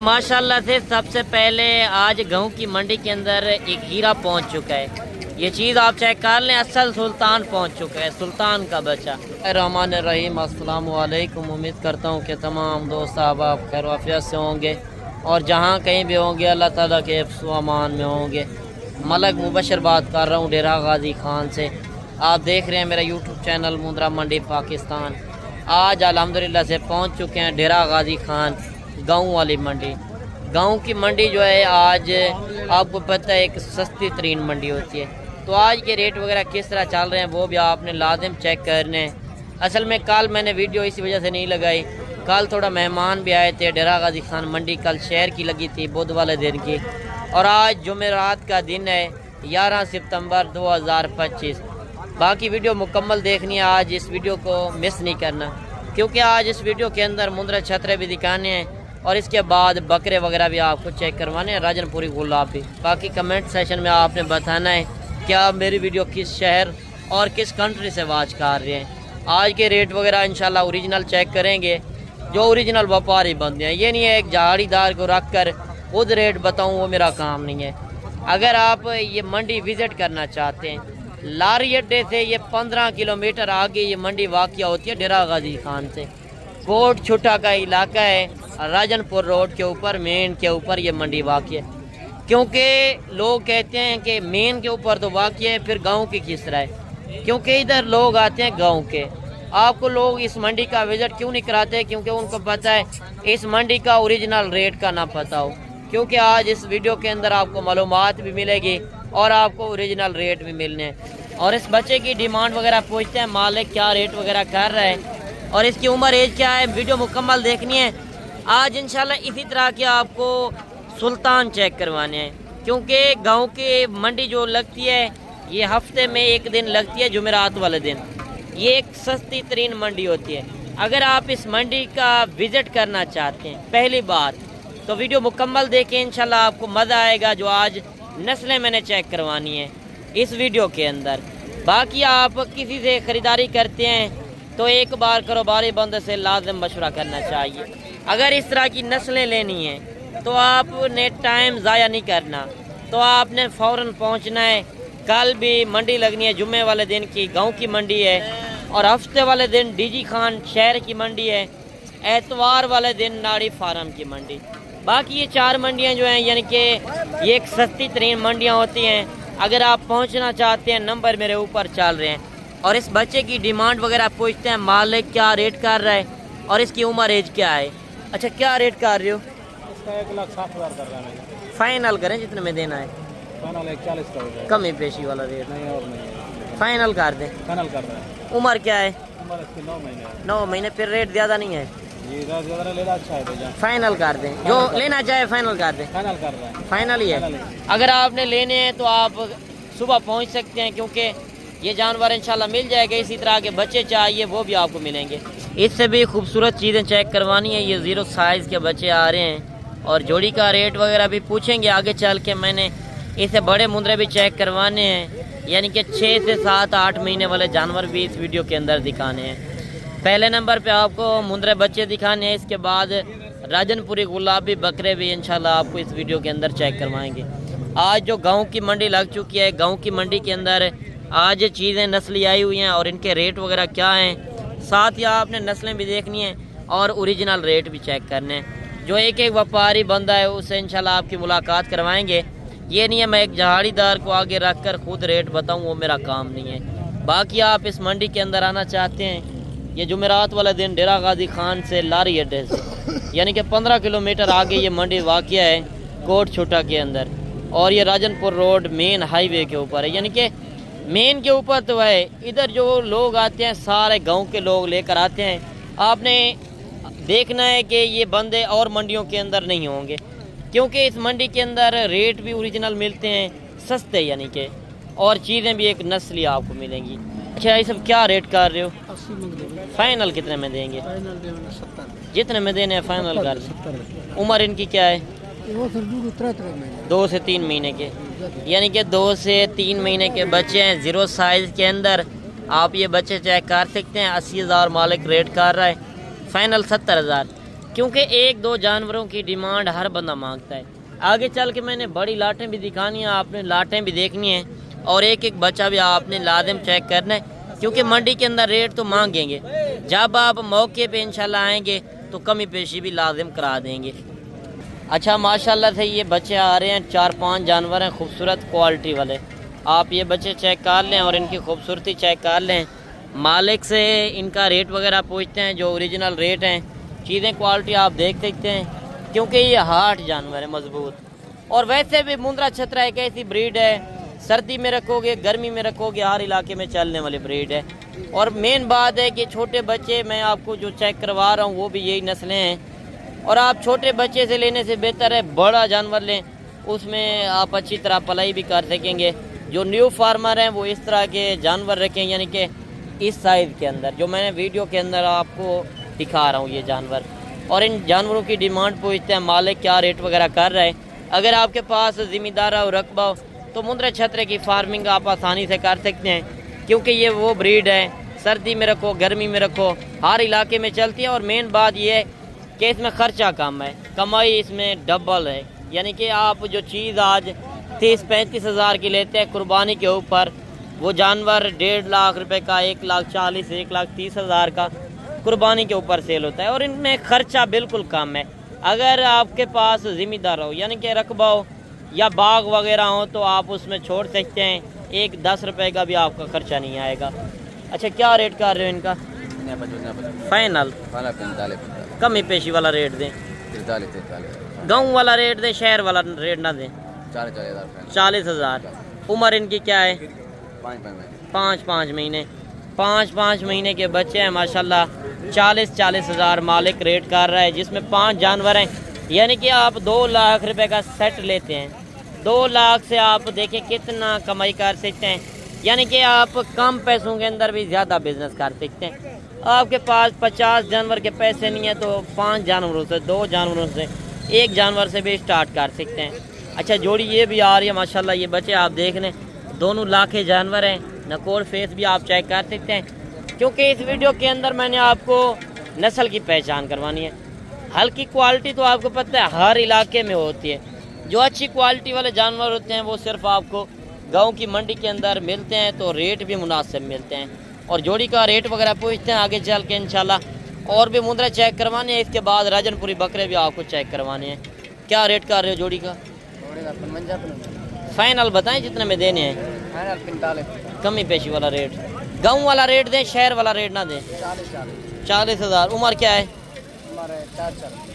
माशाल्लाह से सबसे पहले आज गेहूँ की मंडी के अंदर एक हीरा पहुंच चुका है। ये चीज़ आप चेक कर लें, असल सुल्तान पहुंच चुका है, सुल्तान का बच्चा। रहमान रहीम, अस्सलाम वालेकुम। उम्मीद करता हूं कि तमाम दोस्त आप खैर वाफियत से होंगे और जहां कहीं भी होंगे अल्लाह ताला के हिफ्ज़ व अमान में होंगे। मलक मुबशर बात कर रहा हूँ डेरा गाजी खान से। आप देख रहे हैं मेरा यूट्यूब चैनल मुंद्रा मंडी पाकिस्तान। आज अल्हम्दुलिल्लाह से पहुँच चुके हैं डेरा गाजी खान गाँव वाली मंडी। गाँव की मंडी जो है आज आपको पता है एक सस्ती तरीन मंडी होती है, तो आज के रेट वगैरह किस तरह चल रहे हैं वो भी आपने लाजिम चेक करने हैं। असल में कल मैंने वीडियो इसी वजह से नहीं लगाई, कल थोड़ा मेहमान भी आए थे। डेरा गाजी खान मंडी कल शहर की लगी थी बुध वाले दिन की, और आज जुमेरात का दिन है 11 सितंबर 2025। बाकी वीडियो मुकम्मल देखनी है, आज इस वीडियो को मिस नहीं करना, क्योंकि आज इस वीडियो के अंदर मुंद्रा छतरे भी दिखाने हैं और इसके बाद बकरे वगैरह भी आपको चेक करवाने हैं, राजनपुरी गुलाब भी। बाकी कमेंट सेशन में आपने बताना है क्या मेरी वीडियो किस शहर और किस कंट्री से वाच कर रहे हैं। आज के रेट वगैरह इंशाल्लाह ओरिजिनल चेक करेंगे, जो ओरिजिनल व्यापारी बनते हैं। ये नहीं है एक झाड़ीदार को रख कर खुद रेट बताऊँ, वो मेरा काम नहीं है। अगर आप ये मंडी विज़िट करना चाहते हैं, लारी अड्डे से ये 15 किलोमीटर आगे ये मंडी वाक़या होती है डेरा गाजी खान से। कोट छुट्टा का इलाका है, राजनपुर रोड के ऊपर मेन के ऊपर ये मंडी वाक़ है। क्योंकि लोग कहते हैं कि मेन के ऊपर तो वाक़ है, फिर गांव की किस तरह है, क्योंकि इधर लोग आते हैं गांव के। आपको लोग इस मंडी का विज़िट क्यों नहीं कराते? क्योंकि उनको पता है इस मंडी का ओरिजिनल रेट का ना पता हो। क्योंकि आज इस वीडियो के अंदर आपको मालूमात भी मिलेगी और आपको ओरिजिनल रेट भी मिलने हैं। और इस बच्चे की डिमांड वगैरह पूछते हैं मालिक क्या रेट वगैरह कर रहा है और इसकी उम्र एज क्या है। वीडियो मुकम्मल देखनी है। आज इंशाल्लाह इसी तरह के आपको सुल्तान चेक करवाने हैं, क्योंकि गांव की मंडी जो लगती है ये हफ्ते में एक दिन लगती है, जुमेरात वाले दिन। ये एक सस्ती तरीन मंडी होती है। अगर आप इस मंडी का विज़िट करना चाहते हैं पहली बात तो वीडियो मुकम्मल देखें, इंशाल्लाह आपको मज़ा आएगा। जो आज नस्लें मैंने चेक करवानी है इस वीडियो के अंदर। बाकी आप किसी से ख़रीदारी करते हैं तो एक बार कारोबारी बंदे से लाजिम मशवरा करना चाहिए। अगर इस तरह की नस्लें लेनी है तो आपने टाइम ज़ाया नहीं करना, तो आपने फ़ौरन पहुंचना है। कल भी मंडी लगनी है, जुम्मे वाले दिन की गांव की मंडी है, और हफ्ते वाले दिन डीजी खान शहर की मंडी है, एतवार वाले दिन नाड़ी फार्म की मंडी। बाकी ये 4 मंडियां जो हैं यानी कि ये एक सस्ती तरीन मंडियां होती हैं। अगर आप पहुंचना चाहते हैं नंबर मेरे ऊपर चल रहे हैं। और इस बच्चे की डिमांड वगैरह पूछते हैं मालिक क्या रेट कर रहा है और इसकी उम्र एज क्या है। अच्छा, क्या रेट कर रहे हो? इसका 1,60,000 कर रहा है। फाइनल करें जितने में देना है। फाइनल 1,40 का हो जाएगा। कमी पेशी वाला रेट नहीं और नहीं, फाइनल कर दें। फाइनल कर रहा है। उम्र क्या है? उम्र इसकी 9 महीने है। 9 महीने। फिर रेट ज़्यादा नहीं है, ये ज़्यादा लेना अच्छा है भैया। फाइनल कर दें। जो लेना चाहे फाइनल कर दें। फाइनल कर रहा है। फाइनल ही है। अगर आपने लेने हैं तो आप सुबह पहुंच सकते हैं, क्योंकि ये जानवर इंशाल्लाह मिल जाएगा। इसी तरह के बच्चे चाहिए वो भी आपको मिलेंगे। इससे भी खूबसूरत चीज़ें चेक करवानी है। ये 0 साइज़ के बच्चे आ रहे हैं और जोड़ी का रेट वगैरह भी पूछेंगे आगे चल के। मैंने इसे बड़े मुंद्रे भी चेक करवाने हैं, यानी कि 6 से 7-8 महीने वाले जानवर भी इस वीडियो के अंदर दिखाने हैं। पहले नंबर पे आपको मुंद्रे बच्चे दिखाने हैं, इसके बाद राजनपुरी गुलाबी बकरे भी इंशाल्लाह आपको इस वीडियो के अंदर चेक करवाएंगे। आज जो गाँव की मंडी लग चुकी है, गाँव की मंडी के अंदर आज चीज़ें नस्ली आई हुई हैं और इनके रेट वगैरह क्या हैं। साथ ही आपने नस्लें भी देखनी है और ओरिजिनल रेट भी चेक करने हैं। जो एक व्यापारी बंदा है उससे इंशाल्लाह आपकी मुलाकात करवाएंगे। ये नहीं है मैं एक झाड़ीदार को आगे रख कर खुद रेट बताऊं, वो मेरा काम नहीं है। बाकी आप इस मंडी के अंदर आना चाहते हैं, ये जुमेरात वाला दिन डेरा गाजी खान से लारी अड्डे से यानी कि 15 किलोमीटर आगे ये मंडी वाक़या है कोट छुट्टा के अंदर, और ये राजनपुर रोड मेन हाईवे के ऊपर है। यानी कि मेन के ऊपर तो है, इधर जो लोग आते हैं सारे गांव के लोग लेकर आते हैं। आपने देखना है कि ये बंदे और मंडियों के अंदर नहीं होंगे, क्योंकि इस मंडी के अंदर रेट भी ओरिजिनल मिलते हैं, सस्ते यानी कि, और चीज़ें भी एक नस्ली आपको मिलेंगी। अच्छा, ये सब क्या रेट कर रहे हो? 80 फाइनल कितने में देंगे? फाइनल 70 जितने में देने हैं फाइनल कर दें। उम्र इनकी क्या है? 2 से 3 महीने के, यानी कि 2 से 3 महीने के बच्चे हैं 0 साइज़ के अंदर। आप ये बच्चे चेक कर सकते हैं। 80,000 मालिक रेट कर रहा है, फाइनल 70,000। क्योंकि एक दो जानवरों की डिमांड हर बंदा मांगता है। आगे चल के मैंने बड़ी लाटें भी दिखानी है, आपने लाटें भी देखनी है और एक एक बच्चा भी आपने लाजिम चेक करना है, क्योंकि मंडी के अंदर रेट तो मांगेंगे। जब आप मौके पे इंशाल्लाह आएंगे तो कमी पेशी भी लाजिम करा देंगे। अच्छा माशाल्लाह से ये बच्चे आ रहे हैं, 4-5 जानवर हैं खूबसूरत क्वालिटी वाले। आप ये बच्चे चेक कर लें और इनकी खूबसूरती चेक कर लें। मालिक से इनका रेट वगैरह पूछते हैं, जो ओरिजिनल रेट हैं। चीज़ें क्वालिटी आप देख सकते हैं, क्योंकि ये हार्ड जानवर है, मजबूत। और वैसे भी मुंद्रा छतरा एक ऐसी ब्रीड है, सर्दी में रखोगे गर्मी में रखोगे हर इलाके में चलने वाली ब्रीड है। और मेन बात है कि छोटे बच्चे, मैं आपको जो चेक करवा रहा हूँ वो भी यही नस्लें हैं। और आप छोटे बच्चे से लेने से बेहतर है बड़ा जानवर लें, उसमें आप अच्छी तरह पलाई भी कर सकेंगे। जो न्यू फार्मर हैं वो इस तरह के जानवर रखें, यानी कि इस साइज़ के अंदर, जो मैंने वीडियो के अंदर आपको दिखा रहा हूँ ये जानवर। और इन जानवरों की डिमांड पूछते हैं मालिक क्या रेट वगैरह कर रहे हैं। अगर आपके पास ज़िम्मेदार और रकबा हो तो मुंद्रा छतरे की फार्मिंग आप आसानी से कर सकते हैं, क्योंकि ये वो ब्रीड है, सर्दी में रखो गर्मी में रखो हर इलाके में चलती है। और मेन बात ये है कि इसमें ख़र्चा कम है, कमाई इसमें डबल है। यानी कि आप जो चीज़ आज 30-35 हज़ार की लेते हैं कुर्बानी के ऊपर, वो जानवर 1.5 लाख रुपए का, 1,40,000 1,30,000 का कुर्बानी के ऊपर सेल होता है। और इनमें ख़र्चा बिल्कुल कम है। अगर आपके पास ज़िम्मेदार हो, यानी कि रकबा हो या बाग वगैरह हो, तो आप उसमें छोड़ सकते हैं। 1-10 रुपए का भी आपका ख़र्चा नहीं आएगा। अच्छा क्या रेट कर रहे हो इनका? फाइनल कमी पेशी वाला रेट दें, गाँव वाला रेट दें, शहर वाला रेट ना दें। 40,000। उम्र इनकी क्या है? 5-5 महीने। 5-5 महीने के बच्चे हैं माशाल्लाह। 40 हज़ार मालिक रेट कर रहा है, जिसमें 5 जानवर हैं। यानी कि आप 2 लाख रुपए का सेट लेते हैं, 2 लाख से आप देखें कितना कमाई कर सकते हैं। यानी कि आप कम पैसों के अंदर भी ज़्यादा बिजनेस कर सकते हैं। आपके पास 50 जानवर के पैसे नहीं है तो 5 जानवरों से, 2 जानवरों से, 1 जानवर से भी स्टार्ट कर सकते हैं। अच्छा जोड़ी ये भी आ रही है माशाल्लाह। ये बच्चे आप देख लें, दोनों लाखे जानवर हैं। नकोर फेस भी आप चेक कर सकते हैं, क्योंकि इस वीडियो के अंदर मैंने आपको नस्ल की पहचान करवानी है। हल्की क्वालिटी तो आपको पता है हर इलाके में होती है। जो अच्छी क्वालिटी वाले जानवर होते हैं वो सिर्फ आपको गांव की मंडी के अंदर मिलते हैं, तो रेट भी मुनासिब मिलते हैं। और जोड़ी का रेट वगैरह पूछते हैं आगे चल के इंशाल्लाह। और भी मुंद्रा चेक करवाने हैं, इसके बाद राजनपुरी बकरे भी आपको चेक करवाने हैं। क्या रेट कर रहे हो जोड़ी का? फाइनल बताएं जितने में देने हैं। कमी पेशी वाला रेट, गाँव वाला रेट दें, शहर वाला रेट ना दें। 40,000। उम्र क्या है?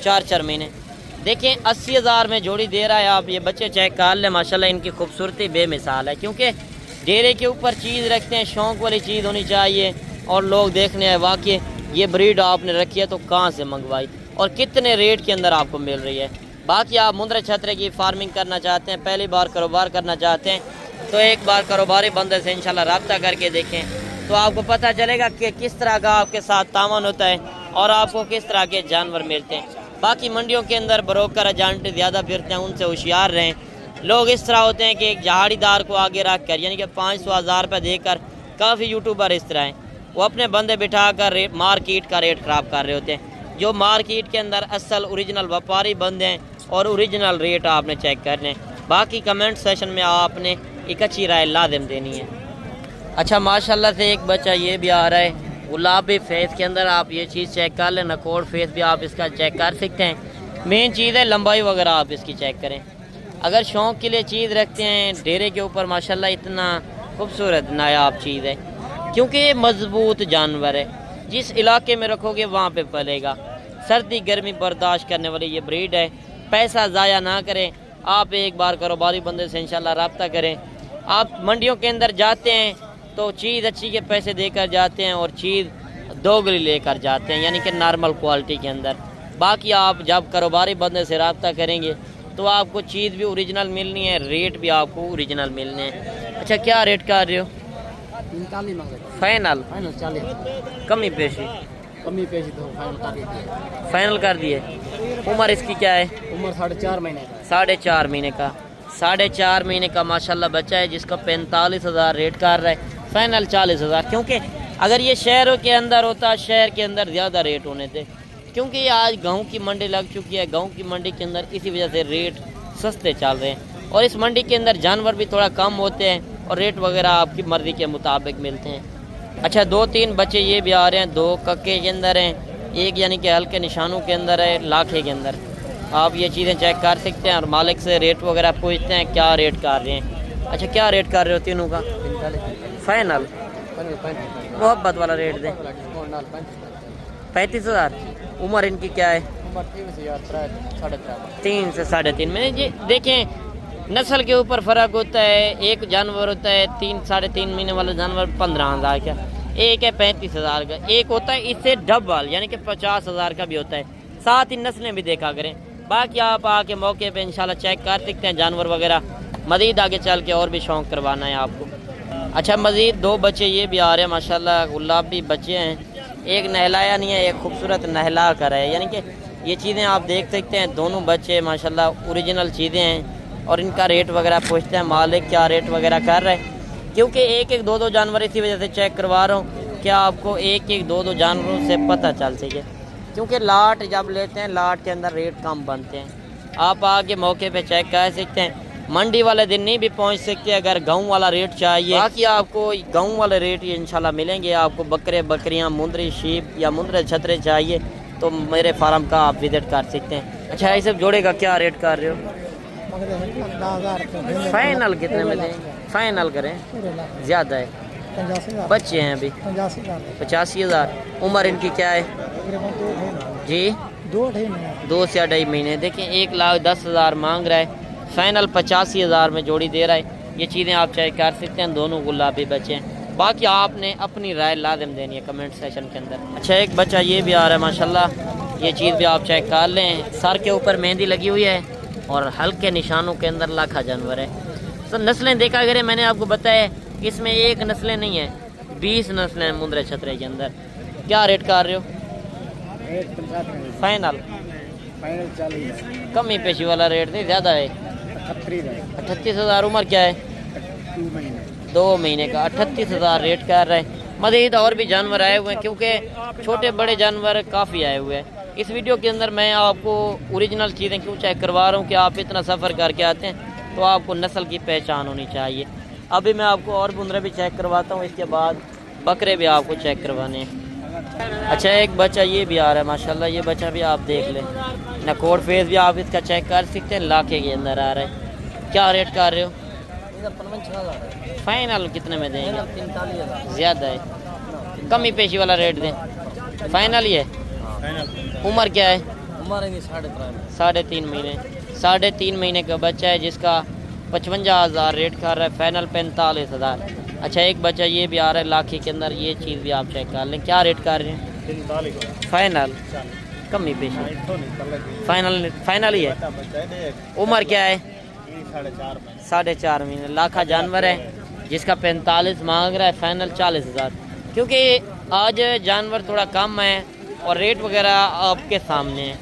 4 महीने। देखें 80,000 में जोड़ी दे रहा है। आप ये बच्चे चेक कर लें माशाल्लाह। इनकी खूबसूरती बेमिसाल है, क्योंकि डेरे के ऊपर चीज़ रखते हैं, शौक़ वाली चीज़ होनी चाहिए। और लोग देखने आए वाकई ये ब्रीड आपने रखी है तो कहाँ से मंगवाई और कितने रेट के अंदर आपको मिल रही है। बाकी आप मुंद्रा छतरे की फार्मिंग करना चाहते हैं, पहली बार कारोबार करना चाहते हैं, तो एक बार कारोबारी बंदे से इंशाल्लाह रब्ता करके देखें, तो आपको पता चलेगा कि किस तरह का आपके साथ तावन होता है और आपको किस तरह के जानवर मिलते हैं। बाकी मंडियों के अंदर ब्रोकर एजेंट ज़्यादा फिरते हैं, उनसे होशियार रहें। लोग इस तरह होते हैं कि एक जहाड़ीदार को आगे रख कर, यानी कि 500-1000 रुपये देकर, काफ़ी यूट्यूबर इस तरह हैं, वो अपने बंदे बिठा कर मार्केट का रेट ख़राब कर रहे होते हैं। जो मार्केट के अंदर असल ओरिजिनल व्यापारी बंदे हैं और ओरिजिनल रेट आपने चेक करने। बाकी कमेंट सेशन में आपने एक अच्छी राय लाजिम देनी है। अच्छा माशाल्लाह से एक बच्चा ये भी आ रहा है गुलाबी फेस के अंदर। आप ये चीज़ चेक कर लें, नकोर फेस भी आप इसका चेक कर सकते हैं। मेन चीज़ है लंबाई वगैरह आप इसकी चेक करें। अगर शौक़ के लिए चीज़ रखते हैं डेरे के ऊपर, माशाल्लाह इतना खूबसूरत नायाब चीज़ है, क्योंकि ये मजबूत जानवर है। जिस इलाके में रखोगे वहाँ पे पलेगा। सर्दी गर्मी बर्दाश्त करने वाली ये ब्रीड है। पैसा ज़ाया ना करें, आप एक बार कारोबारी बंदे से इंशाल्लाह रब्ता करें। आप मंडियों के अंदर जाते हैं तो चीज़ अच्छी के पैसे देकर जाते हैं और चीज़ दोगुनी लेकर जाते हैं, यानी कि नॉर्मल क्वालिटी के अंदर। बाकी आप जब कारोबारी बंदे से रब्ता करेंगे तो आपको चीज़ भी ओरिजिनल मिलनी है, रेट भी आपको ओरिजिनल मिलने हैं। अच्छा क्या रेट कर रहे हो? 45 फाइनल? 40 कमी पेशी? कमी पेशी तो फाइनल कर दिए। उम्र इसकी क्या है? उम्र 4.5 महीने का। 4.5 महीने का। 4.5 महीने का माशाल्लाह बच्चा है, जिसका 45,000 रेट कर रहा है। फाइनल 40,000, क्योंकि अगर ये शहरों के अंदर होता, शहर के अंदर ज़्यादा रेट होने थे, क्योंकि आज गेहूँ की मंडी लग चुकी है। गेहूँ की मंडी के अंदर इसी वजह से रेट सस्ते चल रहे हैं और इस मंडी के अंदर जानवर भी थोड़ा कम होते हैं और रेट वगैरह आपकी मर्ज़ी के मुताबिक मिलते हैं। अच्छा 2-3 बच्चे ये भी आ रहे हैं, 2 कक्के के अंदर हैं, एक यानी कि हल्के निशानों के अंदर है, लाखे के अंदर। आप ये चीज़ें चेक कर सकते हैं और मालिक से रेट वगैरह पूछते हैं क्या रेट कर रहे हैं। अच्छा क्या रेट कर रहे हो तीनों का? फाइनल मोहब्बत वाला रेट दें 35,000। उम्र इनकी क्या है? 3 से 3.5 महीने। जी देखें नस्ल के ऊपर फ़र्क होता है। एक जानवर होता है 3-3.5 महीने वाला जानवर 15,000 का, एक है 35,000 का, एक होता है इससे डबल यानी कि 50,000 का भी होता है। साथ ही नस्लें भी देखा करें। बाकी आप आके मौके पे इंशाल्लाह चेक कर सकते हैं जानवर वगैरह। मज़ीद आगे चल के और भी शौक़ करवाना है आपको। अच्छा मज़ीद 2 बच्चे ये भी आ रहे हैं माशाल्लाह, गुलाबी बच्चे हैं। एक नहलाया नहीं है, एक खूबसूरत नहला कर है, यानी कि ये चीज़ें आप देख सकते हैं। दोनों बच्चे माशाल्लाह ओरिजिनल चीज़ें हैं और इनका रेट वगैरह पूछते हैं मालिक क्या रेट वगैरह कर रहे हैं। क्योंकि 1-1, 2-2 जानवर इसी वजह से चेक करवा रहा हूँ कि आपको 1-1, 2-2 जानवरों से पता चल सके। क्योंकि लाट जब लेते हैं लाट के अंदर रेट कम बनते हैं। आप आके मौके पे चेक कर सकते हैं। मंडी वाले दिन नहीं भी पहुंच सकते अगर गांव वाला रेट चाहिए। बाकी आपको गांव वाले रेट ये इंशाल्लाह मिलेंगे। आपको बकरे बकरियां मुंदरी शीप या मुंदरे छतरे चाहिए तो मेरे फार्म का आप विजिट कर सकते हैं। अच्छा ये सब जोड़े का क्या रेट कर रहे हो? फाइनल कितने में दें? फाइनल करें, ज़्यादा है। बच्चे हैं अभी 85,000। उम्र इनकी क्या है जी? 2 से 2.5 महीने। देखें 1,10,000 मांग रहा है, फाइनल 85,000 में जोड़ी दे रहा है। ये चीज़ें आप चेक कर सकते हैं। दोनों गुलाबी बच्चे हैं। बाकी आपने अपनी राय लाजिम देनी है कमेंट सेशन के अंदर। अच्छा एक बच्चा ये भी आ रहा है माशाल्लाह, ये चीज़ भी आप चेक कर लें। सर के ऊपर मेहंदी लगी हुई है और हल्के निशानों के अंदर लाखा जानवर है। तो नस्लें देखा करें, मैंने आपको बताया इसमें एक नस्लें नहीं है, 20 नस्लें हैं मुंदरे छतरे के अंदर। क्या रेट कर रहे हो? फाइनल 40 कमी पेशी वाला रेट नहीं, ज़्यादा है। 38,000। उम्र क्या है? 2 महीने का। 38,000 रेट कर रहे हैं। मज़ीद और भी जानवर आए हुए हैं क्योंकि छोटे बड़े जानवर काफ़ी आए हुए हैं। इस वीडियो के अंदर मैं आपको ओरिजिनल चीज़ें क्यों चेक करवा रहा हूँ कि आप इतना सफ़र करके आते हैं तो आपको नस्ल की पहचान होनी चाहिए। अभी मैं आपको और मुंदरे भी चेक करवाता हूँ, इसके बाद बकरे भी आपको चेक करवाने हैं। अच्छा एक बच्चा ये भी आ रहा है माशाल्लाह, ये बच्चा भी आप देख लें। नकोड़ फेस भी आप इसका चेक कर सकते हैं, लाखे के अंदर आ रहा है। क्या रेट कर रहे हो? फाइनल कितने में देंगे? 43,000। ज़्यादा है, कमी पेशी वाला रेट दें। फाइनल ही है। उम्र क्या है? उम्र 3.5 महीने। 3.5 महीने का बच्चा है जिसका 55,000 रेट कर रहा है। फाइनल 45,000। अच्छा एक बच्चा ये भी आ रहा है लाखी के अंदर, ये चीज़ भी आप चेक कर लें। क्या रेट कर रहे हैं? फाइनल कमी पेशी। फाइनल ही है। उम्र क्या है? 4.5 महीने। लाखा जानवर है जिसका 45 मांग रहा है, फाइनल 40,000। क्योंकि आज जानवर थोड़ा कम है और रेट वगैरह आपके सामने है।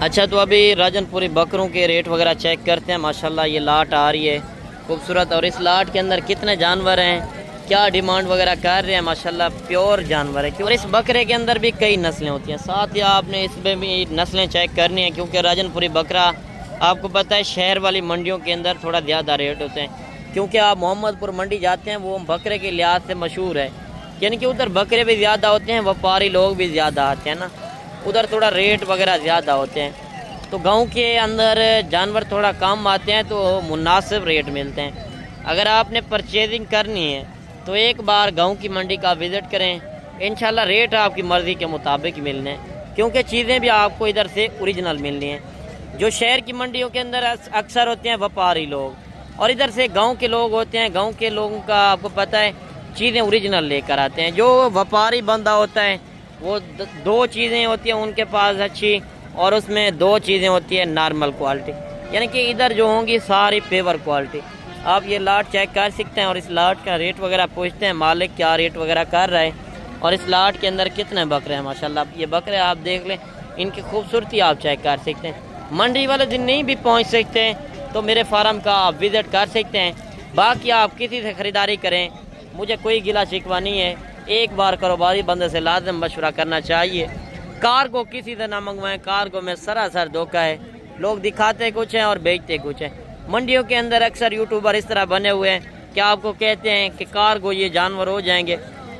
अच्छा तो अभी राजनपुरी बकरों के रेट वगैरह चेक करते हैं। माशाल्लाह ये लाट आ रही है खूबसूरत, और इस लाट के अंदर कितने जानवर हैं, क्या डिमांड वगैरह कर रहे हैं। माशाल्लाह प्योर जानवर है। और इस बकरे के अंदर भी कई नस्लें होती हैं, साथ ही आपने इसमें भी नस्लें चेक करनी है क्योंकि राजनपुरी बकरा आपको पता है शहर वाली मंडियों के अंदर थोड़ा ज़्यादा रेट होते हैं। क्योंकि आप मोहम्मदपुर मंडी जाते हैं वो बकरे के लिहाज से मशहूर है, यानी कि उधर बकरे भी ज़्यादा होते हैं, व्यापारी लोग भी ज़्यादा आते हैं ना, उधर थोड़ा रेट वगैरह ज़्यादा होते हैं। तो गांव के अंदर जानवर थोड़ा कम आते हैं तो मुनासिब रेट मिलते हैं। अगर आपने परचेजिंग करनी है तो एक बार गांव की मंडी का विज़िट करें, इंशाल्लाह रेट आपकी मर्ज़ी के मुताबिक मिलने हैं क्योंकि चीज़ें भी आपको इधर से ओरिजिनल मिलनी हैं। जो शहर की मंडियों के अंदर अक्सर होते हैं व्यापारी लोग और इधर से गाँव के लोग होते हैं। गाँव के लोगों का आपको पता है चीज़ें ओरिजिनल लेकर आते हैं। जो व्यापारी बंदा होता है वो 2 चीज़ें होती हैं उनके पास अच्छी, और उसमें 2 चीज़ें होती है नॉर्मल क्वालिटी, यानी कि इधर जो होंगी सारी पेवर क्वालिटी। आप ये लाट चेक कर सकते हैं और इस लाट का रेट वगैरह पूछते हैं मालिक क्या रेट वगैरह कर रहा है और इस लाट के अंदर कितने बकरे हैं। माशाल्लाह ये बकरे आप देख लें, इनकी खूबसूरती आप चेक कर सकते हैं। मंडी वाले दिन नहीं भी पहुँच सकते हैं तो मेरे फार्म का आप विज़िट कर सकते हैं। बाकी आप किसी से ख़रीदारी करें, मुझे कोई गिला शिकवा नहीं है। एक बार कारोबारी बंदे से लाजम मशवरा करना चाहिए। कार्गो किसी से ना मंगवाएं, कार्गो में सरासर धोखा है। लोग दिखाते कुछ हैं और बेचते कुछ हैं। मंडियों के अंदर अक्सर यूट्यूबर इस तरह बने हुए हैं कि आपको कहते हैं कि कार्गो ये जानवर हो जाएंगे,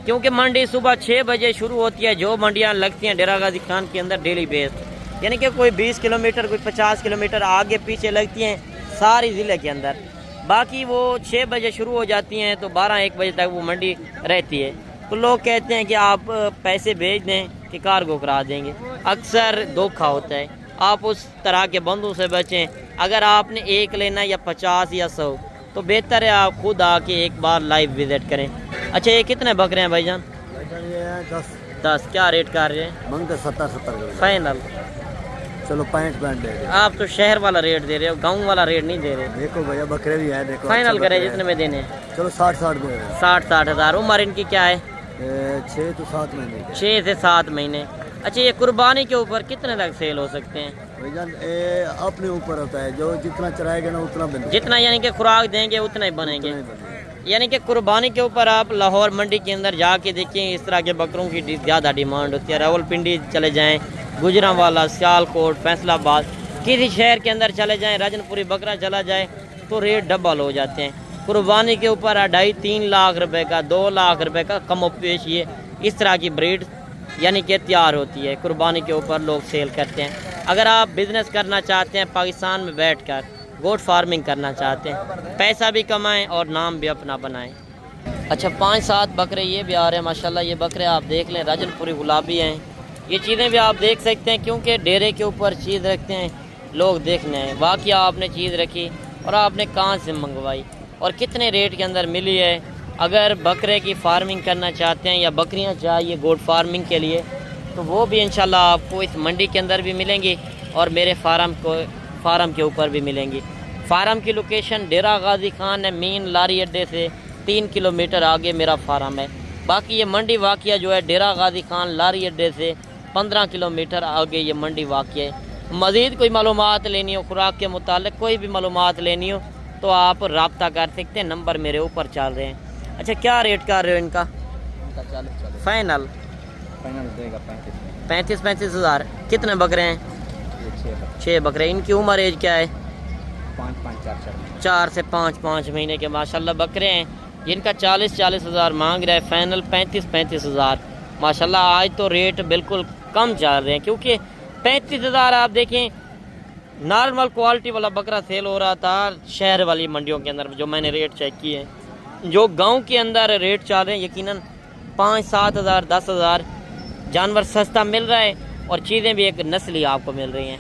क्योंकि मंडी सुबह 6 बजे शुरू होती है। जो मंडियाँ लगती हैं डेरा गाजी खान के अंदर डेली बेस्ड, यानी कि कोई 20 किलोमीटर कोई 50 किलोमीटर आगे पीछे लगती हैं सारी ज़िले के अंदर। बाकी वो 6 बजे शुरू हो जाती हैं तो 12-1 बजे तक वो मंडी रहती है। तो लोग कहते हैं कि आप पैसे भेज दें कि कार्गो करा देंगे। अक्सर धोखा होता है। आप उस तरह के बंदों से बचें। अगर आपने एक लेना या 50 या 100 तो बेहतर है आप खुद आके एक बार लाइव विजिट करें। अच्छा, ये कितने बकरे हैं भाईजान? ये 10। क्या रेट कर रहे हैं? मांगते 70 फाइनल? चलो 65 दे दे। आप तो शहर वाला रेट दे रहे हो, गांव वाला रेट नहीं दे रहे। देखो भैया बकरे भी है, देखो फाइनल करें जितने में देने हैं। चलो 60 दे रहे 60 हज़ार। उम्र इनकी क्या है? 6 to 7 महीने 6 से 7 महीने। अच्छा, ये कुर्बानी के ऊपर कितने तक सेल हो सकते हैं? भाईजान अपने ऊपर होता है, जो जितना चराएगा ना उतना बनेगा। जितना यानी कि खुराक देंगे उतना ही बनेंगे। यानी कि कुर्बानी के ऊपर आप लाहौर मंडी के अंदर जाके देखें, इस तरह के बकरों की ज़्यादा डिमांड होती है। रावलपिंडी चले जाएं, गुजरांवाला, सियालकोट, फैसलाबाद, किसी शहर के अंदर चले जाएं, राजनपुरी बकरा चला जाए तो रेट डबल हो जाते हैं। कुर्बानी के ऊपर 2.5-3 लाख रुपए का, 2 लाख रुपए का कम पेश ये इस तरह की ब्रीड यानी कि तैयार होती है। कुर्बानी के ऊपर लोग सेल करते हैं। अगर आप बिज़नेस करना चाहते हैं, पाकिस्तान में बैठकर गोट फार्मिंग करना चाहते हैं, पैसा भी कमाएं और नाम भी अपना बनाएं। अच्छा, 5-7 बकरे ये भी आ रहे हैं माशाल्लाह। ये बकरे आप देख लें, राजनपुरी गुलाबी हैं। ये चीज़ें भी आप देख सकते हैं, क्योंकि डेरे के ऊपर चीज़ रखते हैं लोग देखने हैं। वाकई आपने चीज़ रखी और आपने कहाँ से मंगवाई और कितने रेट के अंदर मिली है। अगर बकरे की फार्मिंग करना चाहते हैं या बकरियां चाहिए गोट फार्मिंग के लिए तो वो भी इंशाल्लाह आपको इस मंडी के अंदर भी मिलेंगी और मेरे फार्म के ऊपर भी मिलेंगी। फार्म की लोकेशन डेरा गाजी खान है, मेन लारी अड्डे से 3 किलोमीटर आगे मेरा फार्म है। बाकी ये मंडी वाक़या जो है डेरा गाजी खान लारी अड्डे से 15 किलोमीटर आगे ये मंडी वाक़या है। मज़ीद कोई मालूमात लेनी हो, खुराक के मुतालिक कोई भी मालूमात लेनी हो तो आप रब्ता कर सकते हैं। नंबर मेरे ऊपर चल रहे हैं। अच्छा, क्या रेट कर रहे हो इनका? 40 फाइनल देगा 35 हज़ार। कितने बकरे हैं? 6 बकरे। इनकी उम्र एज क्या है? 4 से 5 महीने के माशाल्लाह बकरे हैं। जिनका 40 हज़ार मांग रहा है, फाइनल 35 हज़ार। माशाल्लाह आज तो रेट बिल्कुल कम चल रहे हैं, क्योंकि 35 हज़ार आप देखें नॉर्मल क्वालिटी वाला बकरा सेल हो रहा था शहर वाली मंडियों के अंदर जो मैंने रेट चेक किए हैं। जो गांव के अंदर रेट चल रहे हैं यकीनन 5-7 हज़ार 10 हज़ार। जानवर सस्ता मिल रहा है और चीज़ें भी एक नस्ली आपको मिल रही हैं।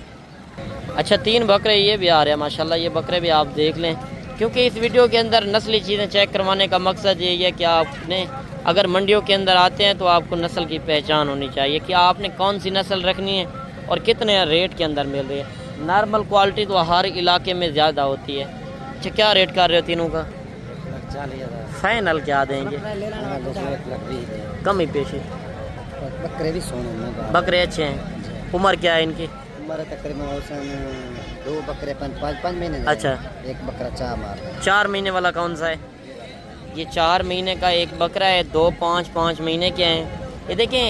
अच्छा, 3 बकरे ये भी आ रहे हैं माशाल्लाह। ये बकरे भी आप देख लें, क्योंकि इस वीडियो के अंदर नस्ली चीज़ें चेक करवाने का मकसद यही है कि आपने अगर मंडियों के अंदर आते हैं तो आपको नस्ल की पहचान होनी चाहिए कि आपने कौन सी नस्ल रखनी है और कितने रेट के अंदर मिल रही है। नॉर्मल क्वालिटी तो हर इलाके में ज़्यादा होती है। अच्छा, क्या रेट कर रहे हो तीनों का? 40,000 फाइनल क्या देंगे? कम ही पेशी। बकरे भी सोने बकरे अच्छे हैं। उम्र क्या है इनकी? उम्र तकरीबन 2 बकरे 5 महीने। अच्छा, एक बकरा 4 मार 4 महीने वाला कौन सा है? ये 4 महीने का एक बकरा है। 2 5 महीने के हैं। ये देखें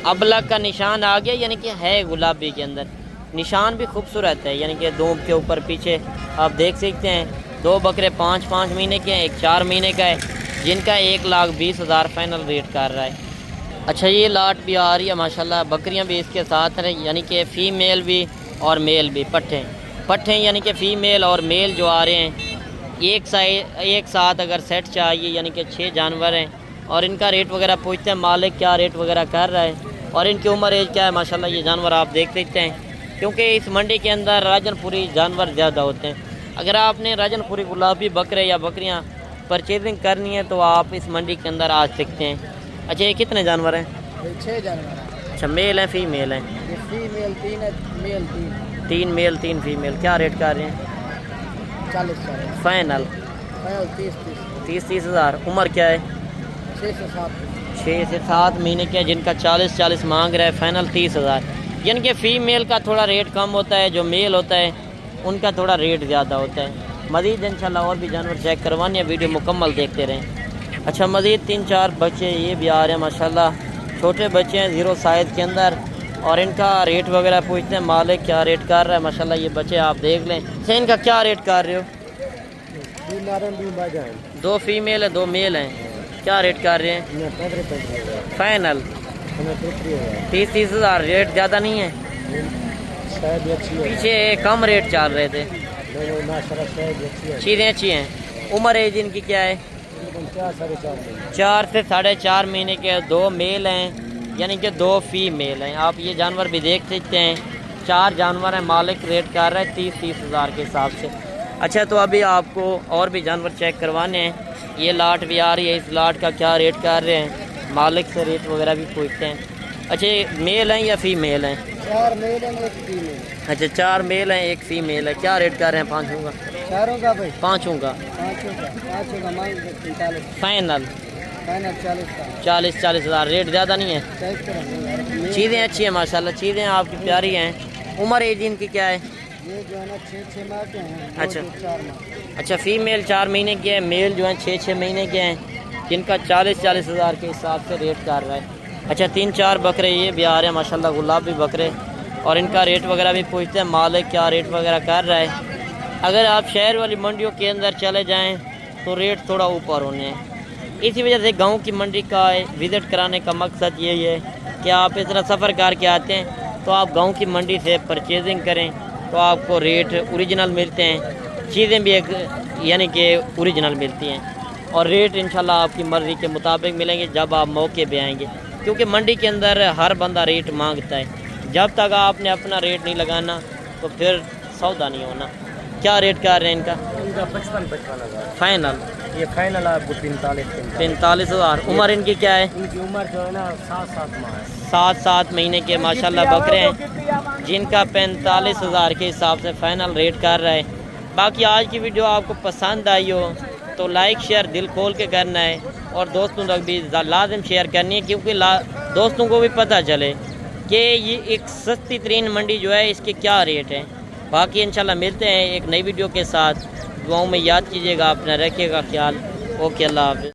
अबलग का निशान आ गया, यानी कि है गुलाबी के अंदर। निशान भी खूबसूरत है, यानी कि दूब के ऊपर पीछे आप देख सकते हैं। 2 बकरे 5 महीने के हैं, एक 4 महीने का है, जिनका 1,20,000 फाइनल रेट कर रहा है। अच्छा, ये लाट भी आ रही है माशाल्लाह। बकरियां भी इसके साथ हैं, यानी कि फ़ीमेल भी और मेल भी। पट्ठे यानी कि फ़ीमेल और मेल जो आ रहे हैं एक साथ अगर सेट चाहिए, यानी कि 6 जानवर हैं। और इनका रेट वगैरह पूछते हैं मालिक क्या रेट वगैरह कर रहा है और इनकी उम्र एज क्या है। माशाल्लाह ये जानवर आप देख सकते हैं, क्योंकि इस मंडी के अंदर राजनपुरी जानवर ज़्यादा होते हैं। अगर आपने राजनपुरी गुलाबी बकरे या बकरियां परचेजिंग करनी है तो आप इस मंडी के अंदर आ सकते हैं। अच्छा, ये कितने जानवर हैं? 6 जानवर हैं। अच्छा, मेल हैं फीमेल हैं? फीमेल 3 है, मेल 3। 3 male 3 female. क्या रेट कर रहे हैं? 40 फाइनल 30 हज़ार। उम्र क्या है? 6 से 7 महीने के, जिनका 40 मांग रहा है, फाइनल 30 हज़ार। यानी कि फ़ीमेल का थोड़ा रेट कम होता है, जो मेल होता है उनका थोड़ा रेट ज़्यादा होता है। मज़ीद इंशाल्लाह और भी जानवर चेक करवाने हैं, वीडियो मुकम्मल देखते रहें। अच्छा, मज़ीद 3-4 बच्चे ये भी आ रहे हैं माशाल्लाह। छोटे बच्चे हैं 0 साइज़ के अंदर और इनका रेट वगैरह पूछते हैं, मालिक क्या रेट कर रहा है। माशाल्लाह ये बच्चे आप देख लें। अच्छा, इनका क्या रेट कर रहे हो? 2 फीमेल है 2 मेल हैं, क्या रेट कर रहे हैं? फाइनल 30 हज़ार। रेट ज़्यादा नहीं है? पीछे कम रेट चल रहे थे। चीज़ें अच्छी हैं। उम्र एज इनकी क्या है? 4 से 4.5 महीने के। 2 मेल हैं, यानी कि 2 फीमेल हैं। आप ये जानवर भी देख सकते हैं, 4 जानवर हैं। मालिक रेट कर रहा है 30 हज़ार के हिसाब से। अच्छा, तो अभी आपको और भी जानवर चेक करवाने हैं। ये लाट भी आ रही है, इस लाट का क्या रेट कर रहे हैं, मालिक से रेट वगैरह भी पूछते हैं। अच्छा, मेल हैं या फीमेल हैं? 4 मेल हैं 1 फीमेल। अच्छा, 4 मेल हैं 1 फीमेल है। क्या रेट कर रहे हैं पाँचों का? चारों का भाई? पाँचों का फाइनल 40 हज़ार। रेट ज़्यादा नहीं है? चीज़ें अच्छी हैं माशाल्लाह, चीज़ें आपकी प्यारी हैं। उम्र एज इनकी क्या है? ये जो है ना 6 माह के हैं। अच्छा 4 माह। अच्छा, फीमेल 4 महीने के हैं, मेल जो हैं 6 महीने के हैं, जिनका 40 हज़ार के हिसाब से रेट कर रहा है। अच्छा, 3-4 बकरे ये भी आ रहे हैं माशाल्लाह, गुलाबी बकरे, और इनका रेट वगैरह भी पूछते हैं, मालिक क्या रेट वगैरह कर रहा है। अगर आप शहर वाली मंडियों के अंदर चले जाएं तो रेट थोड़ा ऊपर होने हैं। इसी वजह से गांव की मंडी का विज़िट कराने का मकसद यही है कि आप इस तरह सफ़र करके आते हैं तो आप गांव की मंडी से परचेजिंग करें तो आपको रेट ओरिजिनल मिलते हैं, चीज़ें भी एक यानी कि ओरिजिनल मिलती हैं, और रेट इंशाल्लाह आपकी मर्ज़ी के मुताबिक मिलेंगे जब आप मौके पे आएंगे। क्योंकि मंडी के अंदर हर बंदा रेट मांगता है, जब तक आपने अपना रेट नहीं लगाना तो फिर सौदा नहीं होना। क्या रेट कर रहे हैं इनका? 55 हज़ार फाइनल? ये फाइनल आपको 45 हज़ार। उम्र इनकी क्या है? इनकी उम्र जो है ना 7 माह है। 7 महीने के माशाल्लाह बकरे हैं, जिनका 45 हज़ार के हिसाब से फ़ाइनल रेट कर रहा है। बाकी आज की वीडियो आपको पसंद आई हो तो लाइक शेयर दिल खोल के करना है, और दोस्तों तक भी लाजिम शेयर करनी है, क्योंकि दोस्तों को भी पता चले कि ये एक सस्ती तरीन मंडी जो है इसके क्या रेट हैं। बाकी इंशाल्लाह मिलते हैं एक नई वीडियो के साथ। दुआओं में याद कीजिएगा, अपना रखिएगा ख्याल। ओके, अल्लाह हाफ़िज़।